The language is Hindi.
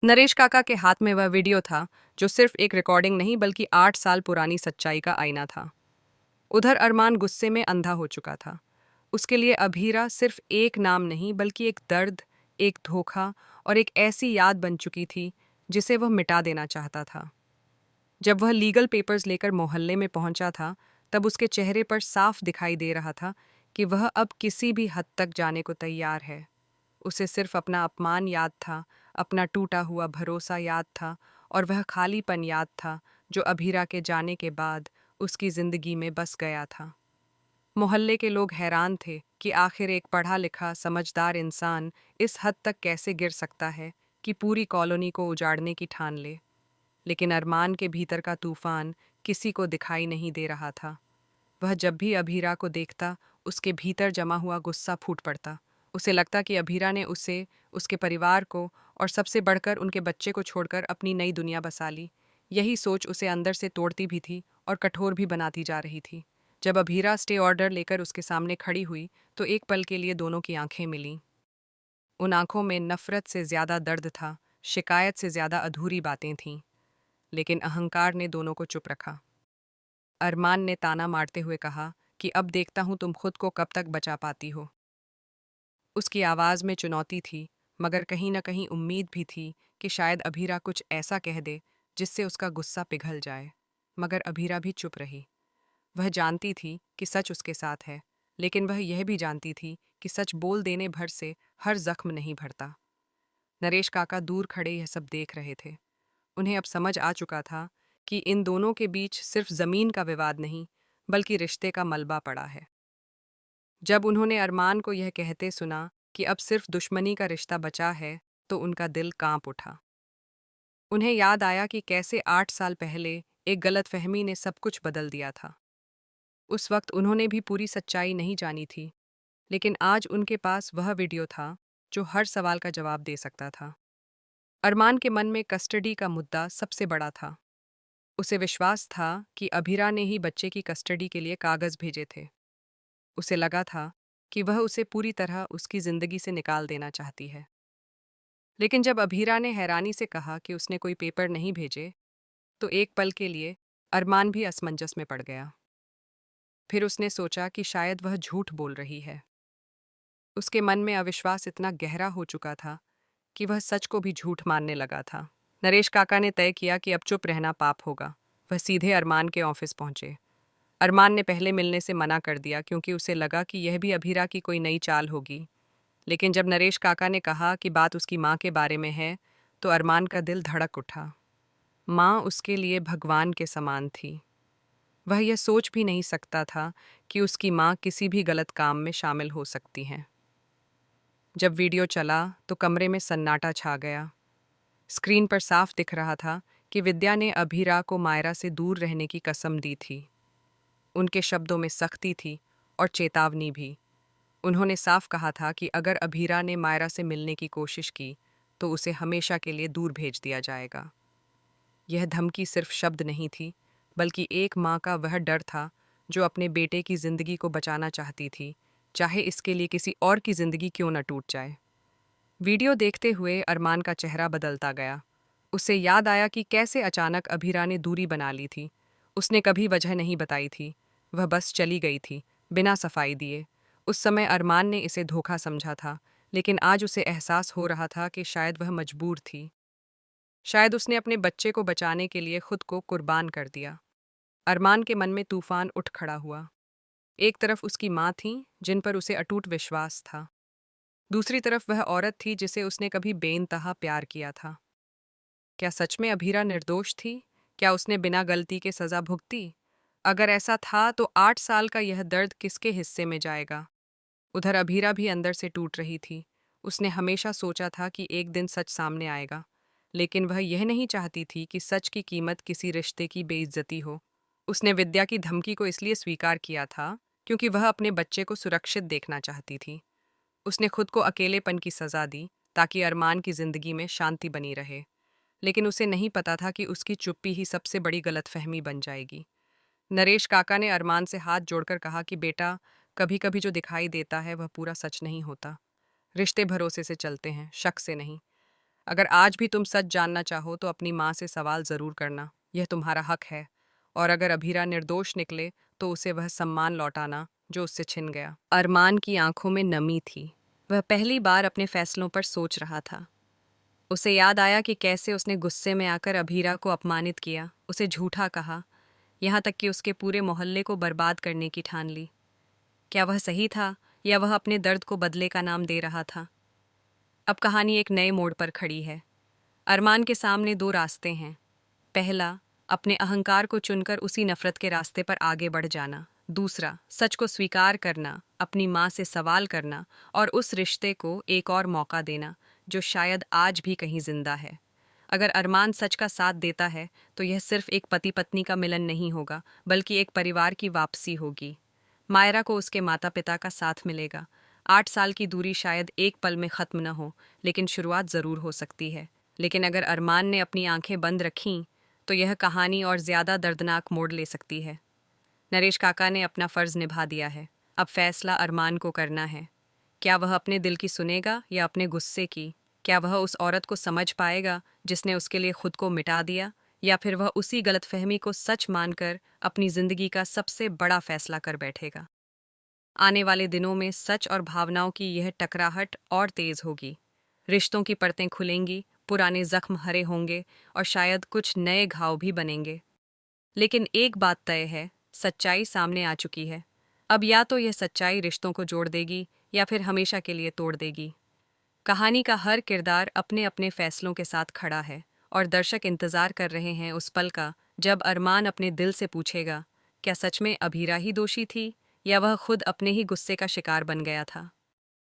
नरेश काका के हाथ में वह वीडियो था जो सिर्फ एक रिकॉर्डिंग नहीं बल्कि 8 साल पुरानी सच्चाई का आईना था। उधर अरमान गुस्से में अंधा हो चुका था। उसके लिए अभीरा सिर्फ एक नाम नहीं बल्कि एक दर्द, एक धोखा और एक ऐसी याद बन चुकी थी जिसे वह मिटा देना चाहता था। जब वह लीगल पेपर्स लेकर मोहल्ले में पहुंचा था, तब उसके चेहरे पर साफ दिखाई दे रहा था कि वह अब किसी भी हद तक जाने को तैयार है। उसे सिर्फ अपना अपमान याद था, अपना टूटा हुआ भरोसा याद था और वह खालीपन याद था जो अभीरा के जाने के बाद उसकी जिंदगी में बस गया था। मोहल्ले के लोग हैरान थे कि आखिर एक पढ़ा लिखा समझदार इंसान इस हद तक कैसे गिर सकता है कि पूरी कॉलोनी को उजाड़ने की ठान ले। लेकिन अरमान के भीतर का तूफान किसी को दिखाई नहीं दे रहा था। वह जब भी अभीरा को देखता, उसके भीतर जमा हुआ गुस्सा फूट पड़ता। उसे लगता कि अभीरा ने उसे, उसके परिवार को और सबसे बढ़कर उनके बच्चे को छोड़कर अपनी नई दुनिया बसा ली। यही सोच उसे अंदर से तोड़ती भी थी और कठोर भी बनाती जा रही थी। जब अभीरा स्टे ऑर्डर लेकर उसके सामने खड़ी हुई तो एक पल के लिए दोनों की आंखें मिलीं। उन आंखों में नफरत से ज्यादा दर्द था, शिकायत से ज्यादा अधूरी बातें थीं। लेकिन अहंकार ने दोनों को चुप रखा। अरमान ने ताना मारते हुए कहा कि अब देखता हूं तुम खुद को कब तक बचा पाती हो। उसकी आवाज में चुनौती थी, मगर कहीं न कहीं उम्मीद भी थी कि शायद अभीरा कुछ ऐसा कह दे जिससे उसका गुस्सा पिघल जाए। मगर अभीरा भी चुप रही। वह जानती थी कि सच उसके साथ है, लेकिन वह यह भी जानती थी कि सच बोल देने भर से हर जख्म नहीं भरता। नरेश काका दूर खड़े यह सब देख रहे थे। उन्हें अब समझ आ चुका था कि इन दोनों के बीच सिर्फ जमीन का विवाद नहीं, बल्कि रिश्ते का मलबा पड़ा है। जब उन्होंने अरमान को यह कहते सुना कि अब सिर्फ दुश्मनी का रिश्ता बचा है, तो उनका दिल कांप उठा। उन्हें याद आया कि कैसे 8 साल पहले एक गलतफहमी ने सब कुछ बदल दिया था। उस वक्त उन्होंने भी पूरी सच्चाई नहीं जानी थी, लेकिन आज उनके पास वह वीडियो था जो हर सवाल का जवाब दे सकता था। अरमान के मन में कस्टडी का मुद्दा सबसे बड़ा था। उसे विश्वास था कि अभीरा ने ही बच्चे की कस्टडी के लिए कागज भेजे थे। उसे लगा था कि वह उसे पूरी तरह उसकी जिंदगी से निकाल देना चाहती है। लेकिन जब अभीरा ने हैरानी से कहा कि उसने कोई पेपर नहीं भेजे, तो एक पल के लिए अरमान भी असमंजस में पड़ गया। फिर उसने सोचा कि शायद वह झूठ बोल रही है। उसके मन में अविश्वास इतना गहरा हो चुका था कि वह सच को भी झूठ मानने लगा था। नरेश काका ने तय किया कि अब चुप रहना पाप होगा। वह सीधे अरमान के ऑफिस पहुंचे। अरमान ने पहले मिलने से मना कर दिया क्योंकि उसे लगा कि यह भी अभीरा की कोई नई चाल होगी। लेकिन जब नरेश काका ने कहा कि बात उसकी माँ के बारे में है, तो अरमान का दिल धड़क उठा। माँ उसके लिए भगवान के समान थी। वह यह सोच भी नहीं सकता था कि उसकी माँ किसी भी गलत काम में शामिल हो सकती हैं। जब वीडियो चला तो कमरे में सन्नाटा छा गया। स्क्रीन पर साफ दिख रहा था कि विद्या ने अभीरा को मायरा से दूर रहने की कसम दी थी। उनके शब्दों में सख्ती थी और चेतावनी भी। उन्होंने साफ कहा था कि अगर अभीरा ने मायरा से मिलने की कोशिश की तो उसे हमेशा के लिए दूर भेज दिया जाएगा। यह धमकी सिर्फ शब्द नहीं थी, बल्कि एक माँ का वह डर था जो अपने बेटे की जिंदगी को बचाना चाहती थी, चाहे इसके लिए किसी और की जिंदगी क्यों न टूट जाए। वीडियो देखते हुए अरमान का चेहरा बदलता गया। उसे याद आया कि कैसे अचानक अभीरा ने दूरी बना ली थी। उसने कभी वजह नहीं बताई थी, वह बस चली गई थी, बिना सफाई दिए। उस समय अरमान ने इसे धोखा समझा था, लेकिन आज उसे एहसास हो रहा था कि शायद वह मजबूर थी। शायद उसने अपने बच्चे को बचाने के लिए खुद को कुर्बान कर दिया। अरमान के मन में तूफान उठ खड़ा हुआ। एक तरफ उसकी माँ थी, जिन पर उसे अटूट विश्वास था। दूसरी तरफ वह औरत थी जिसे उसने कभी बेइंतहा प्यार किया था। क्या सच में अभीरा निर्दोष थी? क्या उसने बिना गलती के सजा भुगती? अगर ऐसा था तो 8 साल का यह दर्द किसके हिस्से में जाएगा? उधर अभीरा भी अंदर से टूट रही थी। उसने हमेशा सोचा था कि एक दिन सच सामने आएगा, लेकिन वह यह नहीं चाहती थी कि सच की कीमत किसी रिश्ते की बेइज्जती हो। उसने विद्या की धमकी को इसलिए स्वीकार किया था क्योंकि वह अपने बच्चे को सुरक्षित देखना चाहती थी। उसने खुद को अकेलेपन की सजा दी ताकि अरमान की जिंदगी में शांति बनी रहे। लेकिन उसे नहीं पता था कि उसकी चुप्पी ही सबसे बड़ी गलतफहमी बन जाएगी। नरेश काका ने अरमान से हाथ जोड़कर कहा कि बेटा, कभी कभी जो दिखाई देता है वह पूरा सच नहीं होता। रिश्ते भरोसे से चलते हैं, शक से नहीं। अगर आज भी तुम सच जानना चाहो तो अपनी माँ से सवाल ज़रूर करना, यह तुम्हारा हक है। और अगर अभीरा निर्दोष निकले तो उसे वह सम्मान लौटाना जो उससे छिन गया। अरमान की आंखों में नमी थी। वह पहली बार अपने फैसलों पर सोच रहा था। उसे याद आया कि कैसे उसने गुस्से में आकर अभीरा को अपमानित किया, उसे झूठा कहा, यहाँ तक कि उसके पूरे मोहल्ले को बर्बाद करने की ठान ली। क्या वह सही था या वह अपने दर्द को बदले का नाम दे रहा था? अब कहानी एक नए मोड़ पर खड़ी है। अरमान के सामने दो रास्ते हैं। पहला, अपने अहंकार को चुनकर उसी नफरत के रास्ते पर आगे बढ़ जाना। दूसरा, सच को स्वीकार करना, अपनी माँ से सवाल करना और उस रिश्ते को एक और मौका देना जो शायद आज भी कहीं जिंदा है। अगर अरमान सच का साथ देता है तो यह सिर्फ एक पति पत्नी का मिलन नहीं होगा, बल्कि एक परिवार की वापसी होगी। मायरा को उसके माता पिता का साथ मिलेगा। 8 साल की दूरी शायद एक पल में खत्म न हो, लेकिन शुरुआत जरूर हो सकती है। लेकिन अगर अरमान ने अपनी आंखें बंद रखीं तो यह कहानी और ज्यादा दर्दनाक मोड़ ले सकती है। नरेश काका ने अपना फर्ज निभा दिया है। अब फैसला अरमान को करना है। क्या वह अपने दिल की सुनेगा या अपने गुस्से की? क्या वह उस औरत को समझ पाएगा जिसने उसके लिए खुद को मिटा दिया, या फिर वह उसी गलतफहमी को सच मानकर अपनी जिंदगी का सबसे बड़ा फैसला कर बैठेगा? आने वाले दिनों में सच और भावनाओं की यह टकराहट और तेज होगी। रिश्तों की परतें खुलेंगी, पुराने जख्म हरे होंगे और शायद कुछ नए घाव भी बनेंगे। लेकिन एक बात तय है, सच्चाई सामने आ चुकी है। अब या तो यह सच्चाई रिश्तों को जोड़ देगी या फिर हमेशा के लिए तोड़ देगी। कहानी का हर किरदार अपने अपने फैसलों के साथ खड़ा है और दर्शक इंतजार कर रहे हैं उस पल का जब अरमान अपने दिल से पूछेगा, क्या सच में अभीरा ही दोषी थी या वह खुद अपने ही गुस्से का शिकार बन गया था।